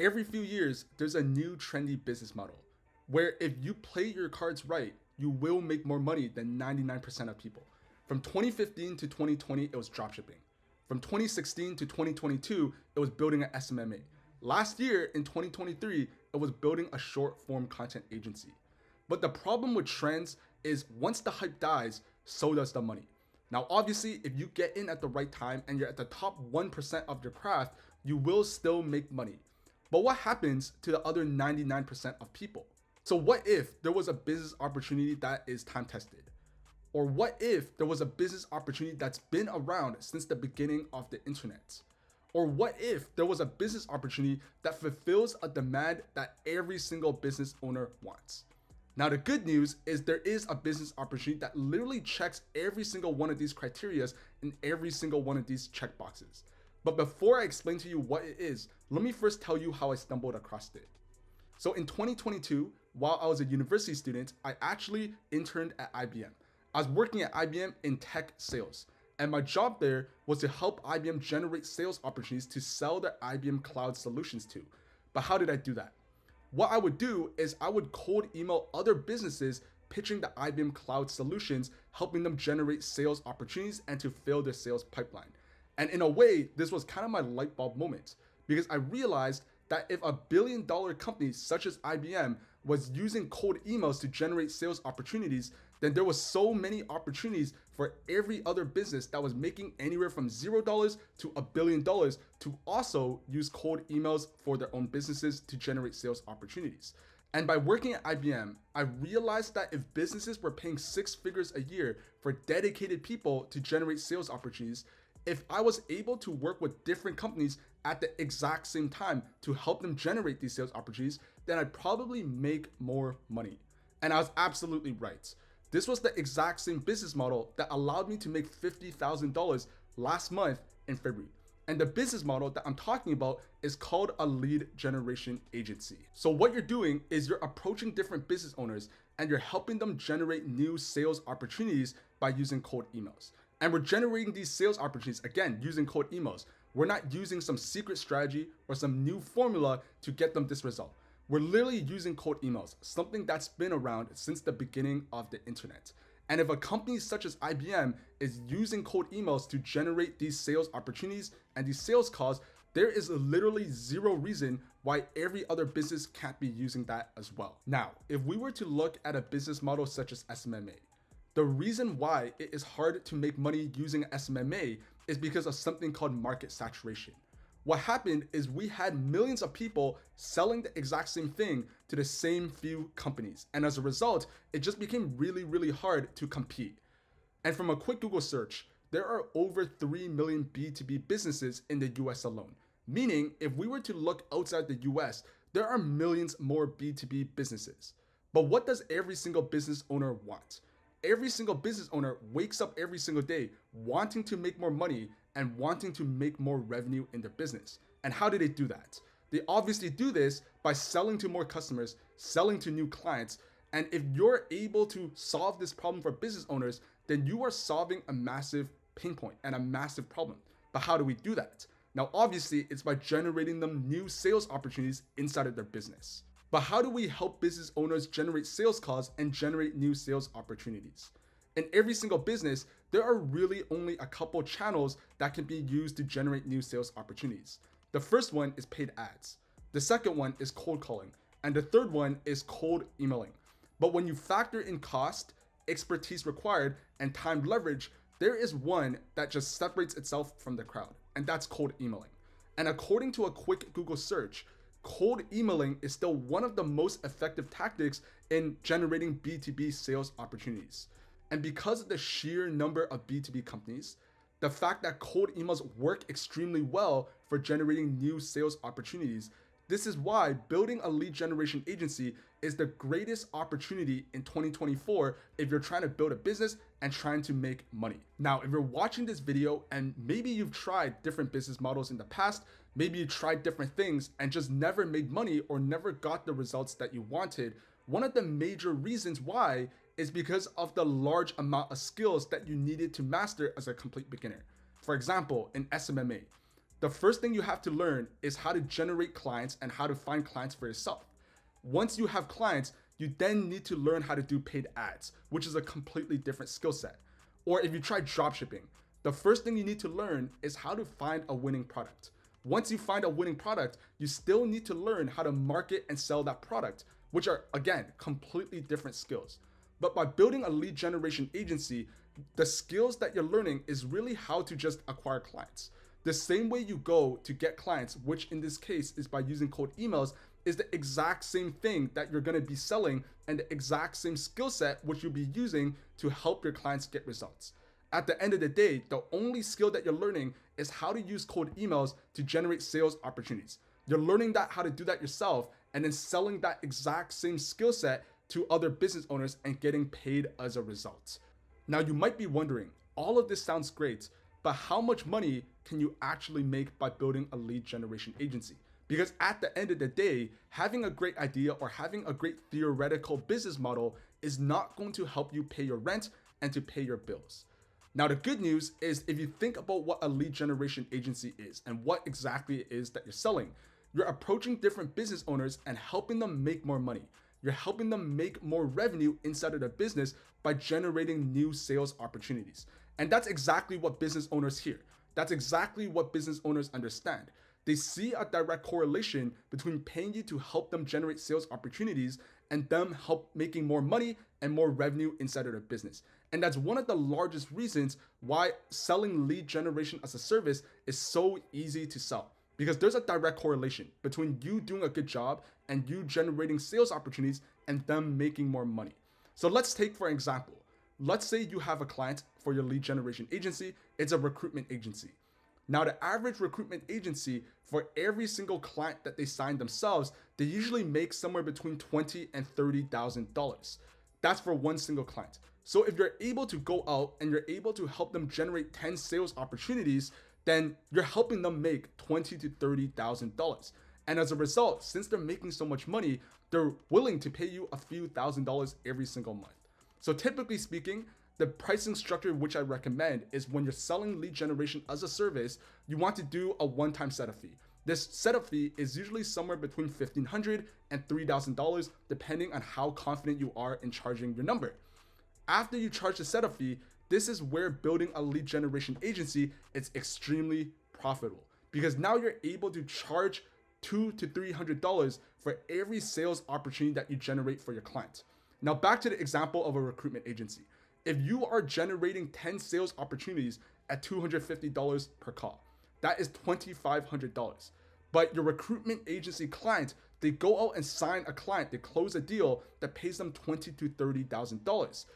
Every few years, there's a new trendy business model where if you play your cards right, you will make more money than 99% of people. From 2015 to 2020, it was dropshipping. From 2016 to 2022, it was building an SMMA. Last year in 2023, it was building a short form content agency. But the problem with trends is once the hype dies, so does the money. Now, obviously, if you get in at the right time and you're at the top 1% of your craft, you will still make money. But what happens to the other 99% of people? So what if there was a business opportunity that is time tested? Or what if there was a business opportunity that's been around since the beginning of the internet? Or what if there was a business opportunity that fulfills a demand that every single business owner wants? Now, the good news is there is a business opportunity that literally checks every single one of these criteria in every single one of these checkboxes. But before I explain to you what it is, let me first tell you how I stumbled across it. So in 2022, while I was a university student, I actually interned at IBM. I was working at IBM in tech sales, and my job there was to help IBM generate sales opportunities to sell their IBM cloud solutions to. But how did I do that? What I would do is I would cold email other businesses pitching the IBM cloud solutions, helping them generate sales opportunities and to fill their sales pipeline. And in a way, this was kind of my light bulb moment because I realized that if a billion-dollar company such as IBM was using cold emails to generate sales opportunities, then there was so many opportunities for every other business that was making anywhere from $0 to $1 billion to also use cold emails for their own businesses to generate sales opportunities. And by working at IBM, I realized that if businesses were paying 6 figures a year for dedicated people to generate sales opportunities, if I was able to work with different companies at the exact same time to help them generate these sales opportunities, then I'd probably make more money. And I was absolutely right. This was the exact same business model that allowed me to make $50,000 last month in February. And the business model that I'm talking about is called a lead generation agency. So what you're doing is you're approaching different business owners and you're helping them generate new sales opportunities by using cold emails. And we're generating these sales opportunities, again, using cold emails. We're not using some secret strategy or some new formula to get them this result. We're literally using cold emails, something that's been around since the beginning of the internet. And if a company such as IBM is using cold emails to generate these sales opportunities and these sales calls, there is literally zero reason why every other business can't be using that as well. Now, if we were to look at a business model such as SMMA, the reason why it is hard to make money using SMMA is because of something called market saturation. What happened is we had millions of people selling the exact same thing to the same few companies. And as a result, it just became really, really hard to compete. And from a quick Google search, there are over 3 million B2B businesses in the US alone. Meaning, if we were to look outside the US, there are millions more B2B businesses. But what does every single business owner want? Every single business owner wakes up every single day wanting to make more money and wanting to make more revenue in their business. And how do they do that? They obviously do this by selling to more customers, selling to new clients. And if you're able to solve this problem for business owners, then you are solving a massive pain point and a massive problem. But how do we do that? Now, obviously, it's by generating them new sales opportunities inside of their business. But how do we help business owners generate sales calls and generate new sales opportunities? In every single business, there are really only a couple channels that can be used to generate new sales opportunities. The first one is paid ads. The second one is cold calling. And the third one is cold emailing. But when you factor in cost, expertise required, and time leverage, there is one that just separates itself from the crowd, and that's cold emailing. And according to a quick Google search, cold emailing is still one of the most effective tactics in generating B2B sales opportunities. And because of the sheer number of B2B companies, the fact that cold emails work extremely well for generating new sales opportunities, this is why building a lead generation agency is the greatest opportunity in 2024 if you're trying to build a business and trying to make money. Now, if you're watching this video and maybe you've tried different business models in the past, maybe you tried different things and just never made money or never got the results that you wanted, one of the major reasons why is because of the large amount of skills that you needed to master as a complete beginner. For example, in SMMA, The first thing you have to learn is how to generate clients and how to find clients for yourself. Once you have clients, you then need to learn how to do paid ads, which is a completely different skill set. Or if you try dropshipping, the first thing you need to learn is how to find a winning product. Once you find a winning product, you still need to learn how to market and sell that product, which are, again, completely different skills. But by building a lead generation agency, the skills that you're learning is really how to just acquire clients. The same way you go to get clients, which in this case is by using cold emails, is the exact same thing that you're going to be selling and the exact same skill set which you'll be using to help your clients get results. At the end of the day, the only skill that you're learning is how to use cold emails to generate sales opportunities. You're learning how to do that yourself and then selling that exact same skill set to other business owners and getting paid as a result. Now you might be wondering, all of this sounds great, but how much money can you actually make by building a lead generation agency? Because at the end of the day, having a great idea or having a great theoretical business model is not going to help you pay your rent and to pay your bills. Now, the good news is if you think about what a lead generation agency is and what exactly it is that you're selling, you're approaching different business owners and helping them make more money. You're helping them make more revenue inside of their business by generating new sales opportunities. And that's exactly what business owners hear. That's exactly what business owners understand. They see a direct correlation between paying you to help them generate sales opportunities and them help making more money and more revenue inside of their business. And that's one of the largest reasons why selling lead generation as a service is so easy to sell. Because there's a direct correlation between you doing a good job and you generating sales opportunities and them making more money. So let's take, for example, let's say you have a client for your lead generation agency. It's a recruitment agency. Now, the average recruitment agency, for every single client that they sign themselves, they usually make somewhere between $20,000 and $30,000. That's for one single client. So if you're able to go out and you're able to help them generate 10 sales opportunities, then you're helping them make $20,000 to $30,000. And as a result, since they're making so much money, they're willing to pay you a few $1,000s every single month. So typically speaking, the pricing structure which I recommend is when you're selling lead generation as a service, you want to do a one-time setup fee. This setup fee is usually somewhere between $1,500 and $3,000, depending on how confident you are in charging your number. After you charge the setup fee, this is where building a lead generation agency is extremely profitable, because now you're able to charge $200 to $300 for every sales opportunity that you generate for your client. Now back to the example of a recruitment agency. If you are generating 10 sales opportunities at $250 per call, that is $2,500. But your recruitment agency client, they go out and sign a client, they close a deal that pays them $20,000 to $30,000.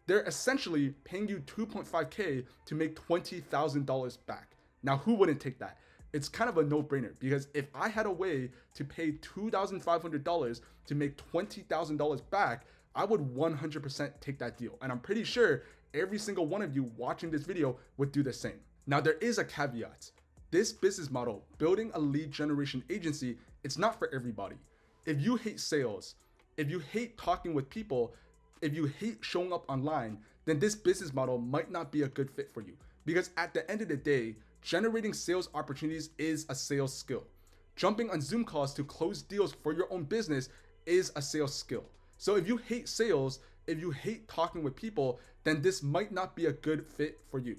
They're essentially paying you $2.5K to make $20,000 back. Now, who wouldn't take that? It's kind of a no-brainer, because if I had a way to pay $2,500 to make $20,000 back, I would 100% take that deal. And I'm pretty sure every single one of you watching this video would do the same. Now, there is a caveat. This business model, building a lead generation agency, it's not for everybody. If you hate sales, if you hate talking with people, if you hate showing up online, then this business model might not be a good fit for you. Because at the end of the day, generating sales opportunities is a sales skill. Jumping on Zoom calls to close deals for your own business is a sales skill. So if you hate sales, if you hate talking with people, then this might not be a good fit for you.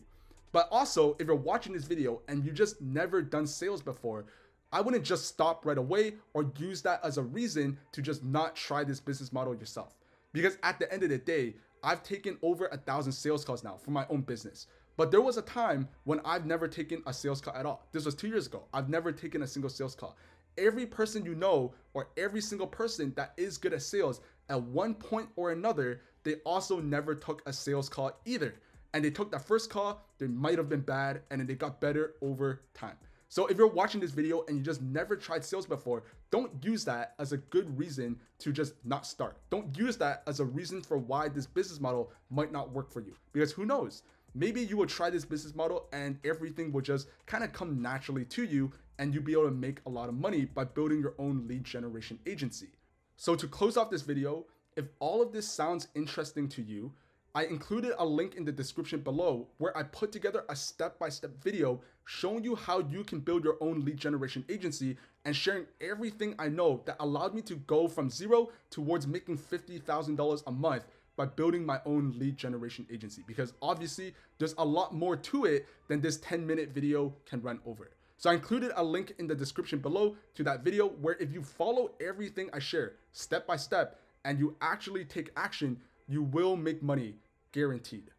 But also, if you're watching this video and you just never done sales before, I wouldn't just stop right away or use that as a reason to just not try this business model yourself. Because at the end of the day, I've taken over 1,000 sales calls now for my own business. But there was a time when I've never taken a sales call at all. This was 2 years ago. I've never taken a single sales call. Every person you know, or every single person that is good at sales, at one point or another, they also never took a sales call either. And they took that first call, they might have been bad, and then they got better over time. So if you're watching this video and you just never tried sales before, don't use that as a good reason to just not start. Don't use that as a reason for why this business model might not work for you. Because who knows? Maybe you will try this business model and everything will just kind of come naturally to you and you'll be able to make a lot of money by building your own lead generation agency. So to close off this video, if all of this sounds interesting to you, I included a link in the description below where I put together a step-by-step video showing you how you can build your own lead generation agency and sharing everything I know that allowed me to go from zero towards making $50,000 a month by building my own lead generation agency, because obviously there's a lot more to it than this 10-minute video can run over. So I included a link in the description below to that video where if you follow everything I share step by step and you actually take action, you will make money, guaranteed.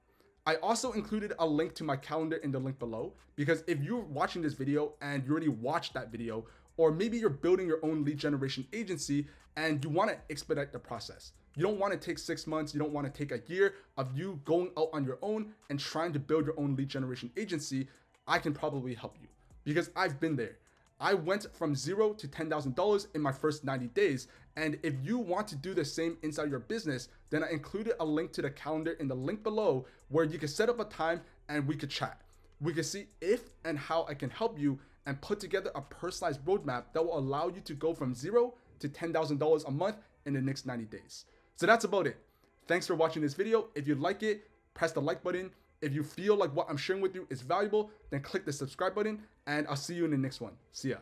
I also included a link to my calendar in the link below, because if you're watching this video and you already watched that video, or maybe you're building your own lead generation agency and you want to expedite the process. You don't want to take 6 months, you don't want to take a year of you going out on your own and trying to build your own lead generation agency. I can probably help you because I've been there. I went from $0 to $10,000 in my first 90 days. And if you want to do the same inside your business, then I included a link to the calendar in the link below where you can set up a time and we could chat. We can see if and how I can help you and put together a personalized roadmap that will allow you to go from $0 to $10,000 a month in the next 90 days. So that's about it. Thanks for watching this video. If you like it, press the like button. If you feel like what I'm sharing with you is valuable, then click the subscribe button, and I'll see you in the next one. See ya.